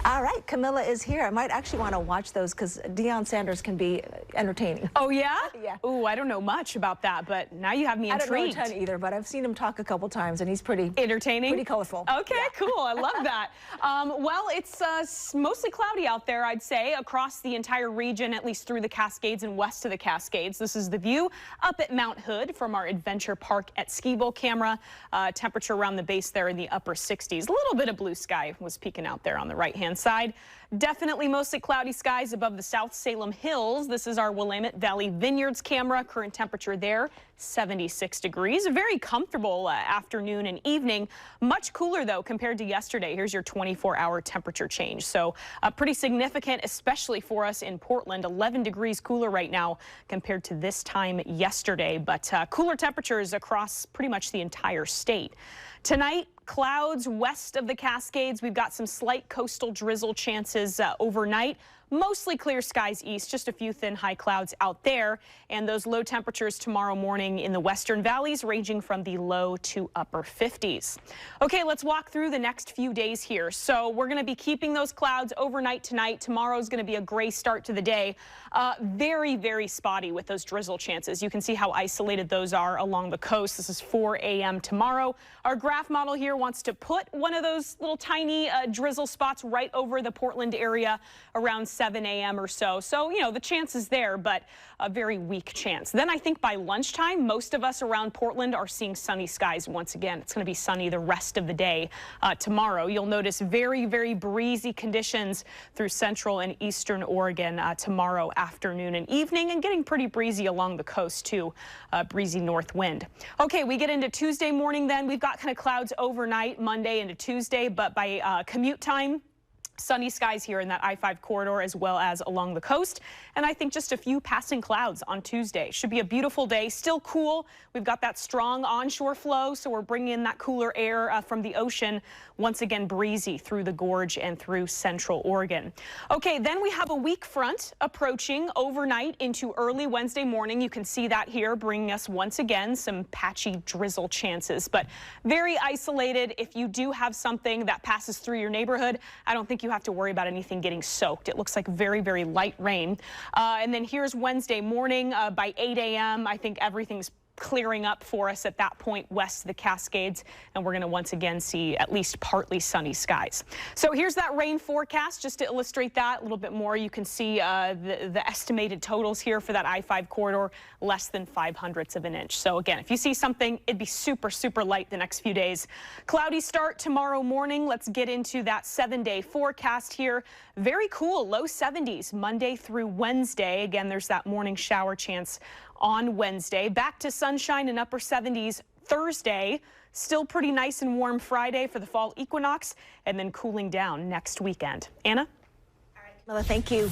All right, Camilla is here. I might actually want to watch those because Deion Sanders can be entertaining. Oh, yeah? Yeah. Ooh, I don't know much about that, but now you have me intrigued. I don't know a ton either, but I've seen him talk a couple times, and he's pretty entertaining, pretty colorful. Okay, yeah. Cool. I love that. Well, it's mostly cloudy out there, I'd say, across the entire region, at least through the Cascades and west of the Cascades. This is the view up at Mount Hood from our Adventure Park at Ski-Bowl camera. Temperature around the base there in the upper 60s. A little bit of blue sky was peeking out there on the right-hand side. Definitely mostly cloudy skies above the South Salem Hills. This is our Willamette Valley Vineyards camera. Current temperature there, 76 degrees. A very comfortable afternoon and evening. Much cooler, though, compared to yesterday. Here's your 24-hour temperature change. So pretty significant, especially for us in Portland. 11 degrees cooler right now compared to this time yesterday. But cooler temperatures across pretty much the entire state. Tonight, clouds west of the Cascades. We've got some slight coastal drizzle chances overnight. Mostly clear skies east, just a few thin high clouds out there. And those low temperatures tomorrow morning in the western valleys ranging from the low to upper 50s. Okay, let's walk through the next few days here. So we're going to be keeping those clouds overnight tonight. Tomorrow's going to be a gray start to the day. Very, very spotty with those drizzle chances. You can see how isolated those are along the coast. This is 4 a.m. tomorrow. Our graph model here wants to put one of those little tiny drizzle spots right over the Portland area around 7 a.m. or so. So, you know, the chance is there, but a very weak chance. Then I think by lunchtime, most of us around Portland are seeing sunny skies once again. It's going to be sunny the rest of the day tomorrow. You'll notice very, very breezy conditions through central and eastern Oregon tomorrow afternoon and evening, and getting pretty breezy along the coast too. Breezy north wind. Okay, we get into Tuesday morning then. We've got kind of clouds overnight, Monday into Tuesday, but by commute time, sunny skies here in that I-5 corridor as well as along the coast. And I think just a few passing clouds on Tuesday. Should be a beautiful day. Still cool. We've got that strong onshore flow, so we're bringing in that cooler air from the ocean. Once again, breezy through the gorge and through central Oregon. Okay, then we have a weak front approaching overnight into early Wednesday morning. You can see that here, bringing us once again some patchy drizzle chances, but very isolated. If you do have something that passes through your neighborhood, I don't think you have to worry about anything getting soaked. It looks like very, very light rain. And then here's Wednesday morning by 8 a.m. I think everything's clearing up for us at that point west of the Cascades, and we're going to once again see at least partly sunny skies. So here's that rain forecast just to illustrate that a little bit more. You can see the estimated totals here for that I-5 corridor, less than 0.05 of an inch. So again, if you see something, it'd be super, super light the next few days. Cloudy start tomorrow morning. Let's get into that 7-day forecast here. Very cool, low 70s Monday through Wednesday. Again, there's that morning shower chance on Wednesday. Back to sunshine and upper 70s Thursday. Still pretty nice and warm Friday for the fall equinox, and then cooling down next weekend. Anna? All right, Camilla, thank you.